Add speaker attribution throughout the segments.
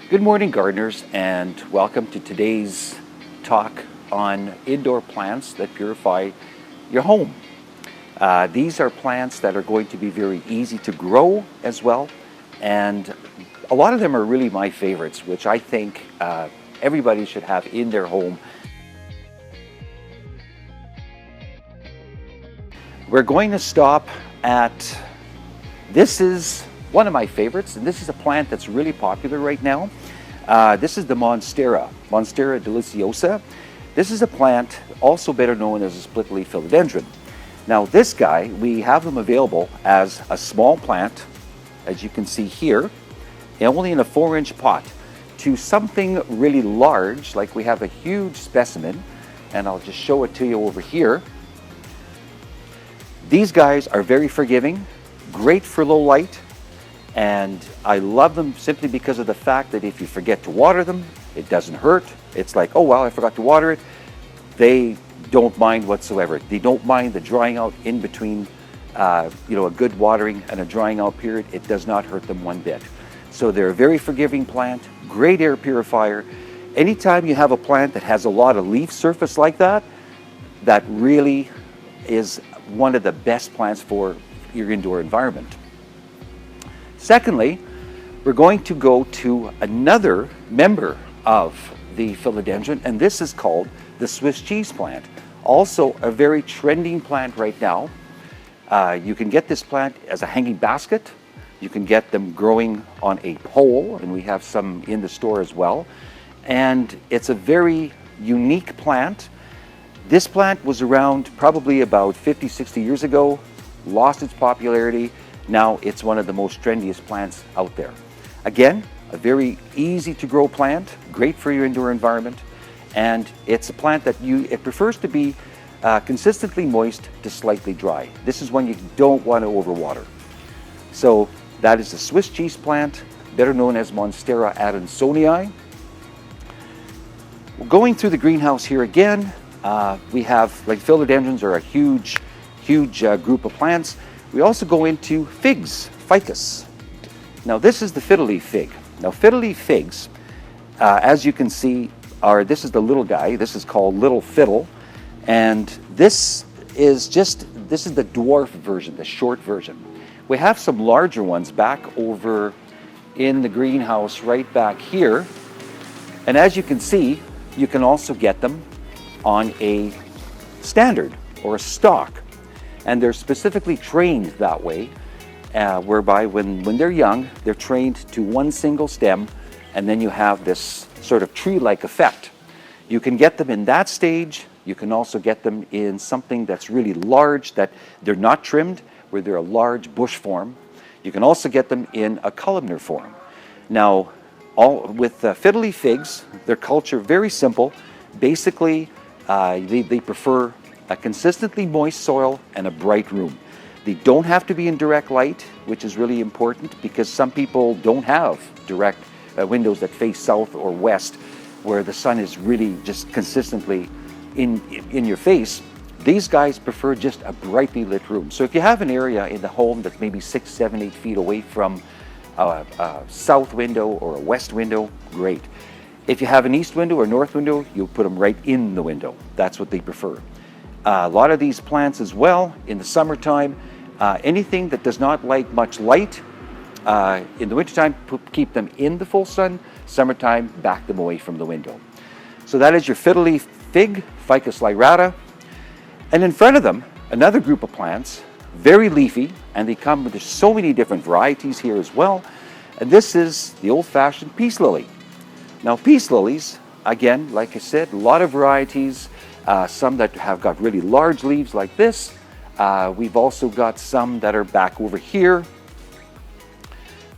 Speaker 1: Good morning, gardeners, and welcome to today's talk on indoor plants that purify your home. These are plants that are going to be very easy to grow as well, and a lot of them are really my favorites, which I think everybody should have in their home. We're going to stop at, this is one of my favorites, and this is a plant that's really popular right now. This is the Monstera Deliciosa. This is a plant also better known as a split leaf philodendron. Now this guy, we have them available as a small plant, as you can see here, only in a 4-inch pot, to something really large, like we have a huge specimen, and I'll just show it to you over here. These guys are very forgiving, great for low light, and I love them simply because of the fact that if you forget to water them, it doesn't hurt. It's like, oh well, I forgot to water it. They don't mind whatsoever. They don't mind the drying out in between, a good watering and a drying out period. It does not hurt them one bit. So they're a very forgiving plant, great air purifier. Anytime you have a plant that has a lot of leaf surface like that, that really is one of the best plants for your indoor environment. Secondly, we're going to go to another member of the philodendron, and this is called the Swiss cheese plant. Also a very trending plant right now. You can get this plant as a hanging basket. You can get them growing on a pole, and we have some in the store as well. And it's a very unique plant. This plant was around probably about 50, 60 years ago, lost its popularity. Now it's one of the most trendiest plants out there. Again, a very easy to grow plant, great for your indoor environment, and it's a plant that it prefers to be consistently moist to slightly dry. This is one you don't want to overwater. So that is the Swiss cheese plant, better known as Monstera Adansonii. Going through the greenhouse here again, we have, like, philodendrons are a huge group of plants. We also go into figs, ficus. Now this is the Fiddle Leaf Fig. Now Fiddle Leaf Figs, as you can see, this is the little guy. This is called Little Fiddle, and this is the dwarf version, the short version. We have some larger ones back over in the greenhouse right back here, and as you can see, you can also get them on a standard or a stalk. And they're specifically trained that way, whereby when they're young, they're trained to one single stem, and then you have this sort of tree-like effect. You can get them in that stage. You can also get them in something that's really large, that they're not trimmed, where they're a large bush form. You can also get them in a columnar form. Now, with Fiddle Leaf Figs, their culture very simple. Basically, they prefer a consistently moist soil and a bright room. They don't have to be in direct light, which is really important because some people don't have direct windows that face south or west, where the sun is really just consistently in your face. These guys prefer just a brightly lit room. So if you have an area in the home that's maybe 6, 7, 8 feet away from a south window or a west window, great. If you have an east window or north window, you'll put them right in the window. That's what they prefer. A lot of these plants as well, in the summertime, anything that does not like much light, in the wintertime, keep them in the full sun. Summertime, back them away from the window. So that is your Fiddle Leaf Fig, Ficus Lyrata. And in front of them, another group of plants, very leafy, and they come with so many different varieties here as well. And this is the old-fashioned peace lily. Now peace lilies, again, like I said, a lot of varieties. Some that have got really large leaves like this. We've also got some that are back over here,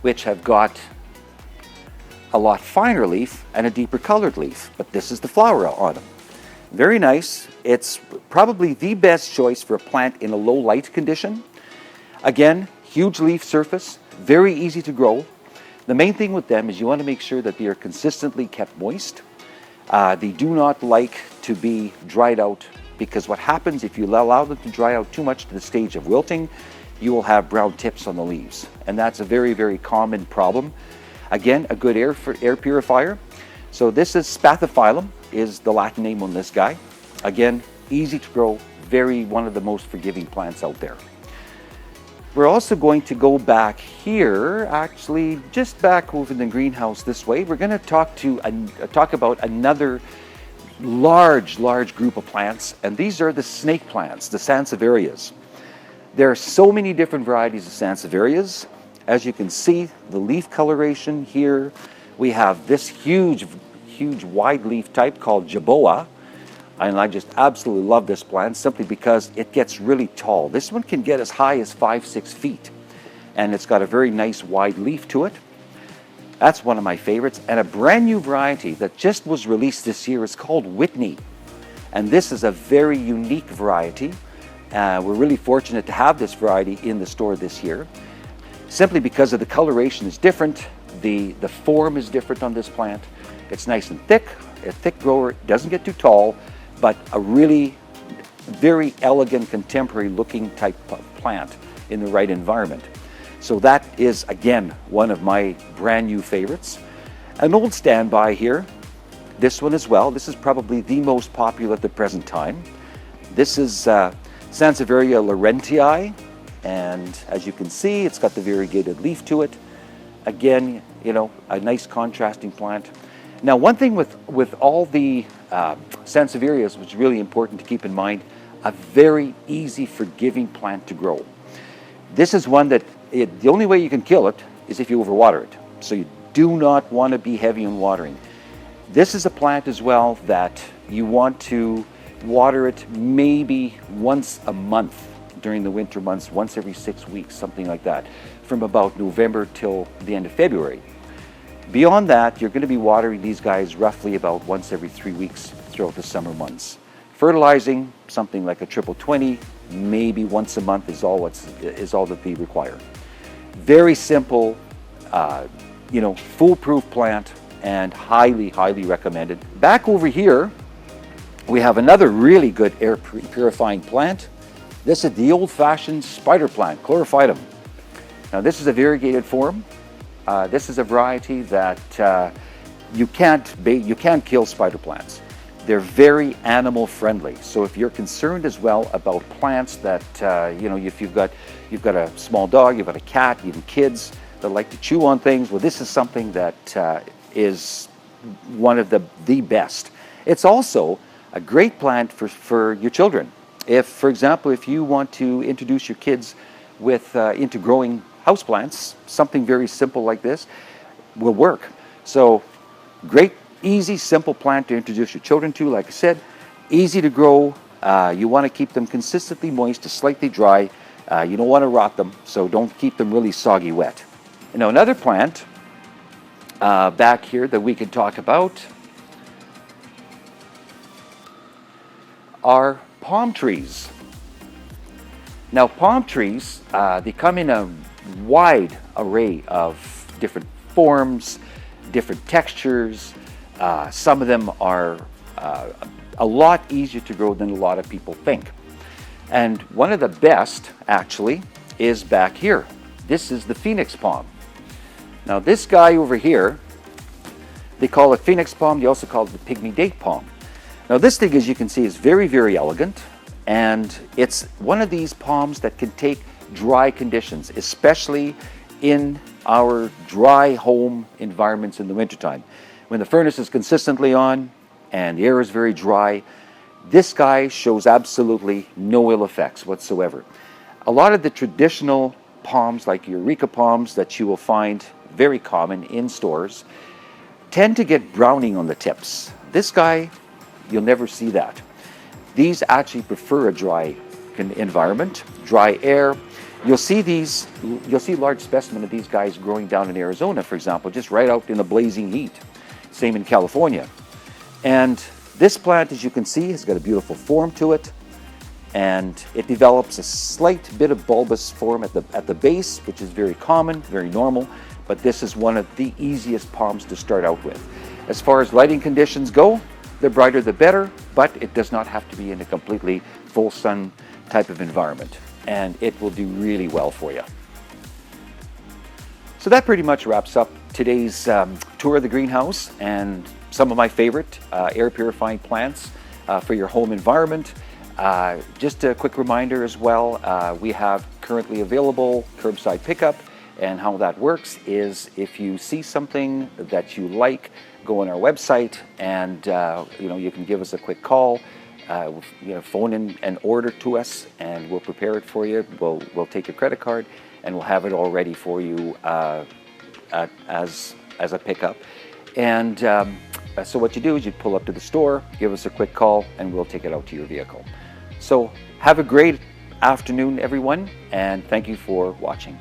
Speaker 1: which have got a lot finer leaf and a deeper colored leaf, but this is the flower on them. Very nice. It's probably the best choice for a plant in a low light condition. Again, huge leaf surface, very easy to grow. The main thing with them is you want to make sure that they are consistently kept moist. They do not like to be dried out, because what happens if you allow them to dry out too much to the stage of wilting, you will have brown tips on the leaves, and that's a very, very common problem. Again, a good air purifier. So this is Spathiphyllum, is the Latin name on this guy. Again, easy to grow, one of the most forgiving plants out there. We're also going to go back here, actually just back over in the greenhouse this way. We're going to talk about another large group of plants, and these are the snake plants, the Sansevierias. There are so many different varieties of Sansevierias. As you can see, the leaf coloration here, we have this huge wide leaf type called Jaboa, and I just absolutely love this plant simply because it gets really tall. This one can get as high as 5-6 feet, and it's got a very nice wide leaf to it. That's one of my favorites. And a brand new variety that just was released this year is called Whitney, and this is a very unique variety. We're really fortunate to have this variety in the store this year, simply because of the coloration is different, the form is different on this plant. It's nice and thick, a thick grower, doesn't get too tall, but a really very elegant, contemporary looking type of plant in the right environment. So that is, again, one of my brand new favorites. An old standby here, this one as well. This is probably the most popular at the present time. This is Sansevieria laurentii, and as you can see, it's got the variegated leaf to it. Again, you know, a nice contrasting plant. Now, one thing with all the Sansevierias, which is really important to keep in mind, a very easy, forgiving plant to grow. This is one that the only way you can kill it is if you overwater it. So you do not want to be heavy on watering. This is a plant as well that you want to water it maybe once a month during the winter months, once every 6 weeks, something like that, from about November till the end of February. Beyond that, you're going to be watering these guys roughly about once every 3 weeks throughout the summer months. Fertilizing, something like a triple 20, maybe once a month is all that they require. Very simple, foolproof plant, and highly recommended. Back over here, we have another really good air purifying plant. This is the old-fashioned spider plant, Chlorophytum. Now, this is a variegated form. This is a variety that you can't kill spider plants. They're very animal friendly. So if you're concerned as well about plants that if you've got a small dog, you've got a cat, even kids that like to chew on things, well, this is something that is one of the best. It's also a great plant for your children. If, for example, if you want to introduce your kids into growing houseplants, something very simple like this will work. So great, easy, simple plant to introduce your children to. Like I said, easy to grow. You want to keep them consistently moist to slightly dry. You don't want to rot them, so don't keep them really soggy wet. Now, another plant back here that we can talk about are palm trees. Now, palm trees, they come in a wide array of different forms, different textures. Some of them are a lot easier to grow than a lot of people think. And one of the best, actually, is back here. This is the phoenix palm. Now, this guy over here, they call it phoenix palm. They also call it the pygmy date palm. Now, this thing, as you can see, is very elegant, and it's one of these palms that can take dry conditions, especially in our dry home environments in the wintertime. When the furnace is consistently on and the air is very dry, this guy shows absolutely no ill effects whatsoever. A lot of the traditional palms, like Eureka palms that you will find very common in stores, tend to get browning on the tips. This guy, you'll never see that. These actually prefer a dry environment, dry air. You'll see large specimens of these guys growing down in Arizona, for example, just right out in the blazing heat. Same in California. And this plant, as you can see, has got a beautiful form to it, and it develops a slight bit of bulbous form at the base, which is very common, very normal, but this is one of the easiest palms to start out with. As far as lighting conditions go, the brighter the better, but it does not have to be in a completely full sun type of environment, and it will do really well for you. So that pretty much wraps up today's tour of the greenhouse and some of my favorite air purifying plants for your home environment. Just a quick reminder as well, we have currently available curbside pickup, and how that works is if you see something that you like, go on our website and you can give us a quick call, phone in an order to us, and we'll prepare it for you. We'll take your credit card and we'll have it all ready for you as a pickup. And so what you do is you pull up to the store, give us a quick call, and we'll take it out to your vehicle. So have a great afternoon, everyone, and thank you for watching.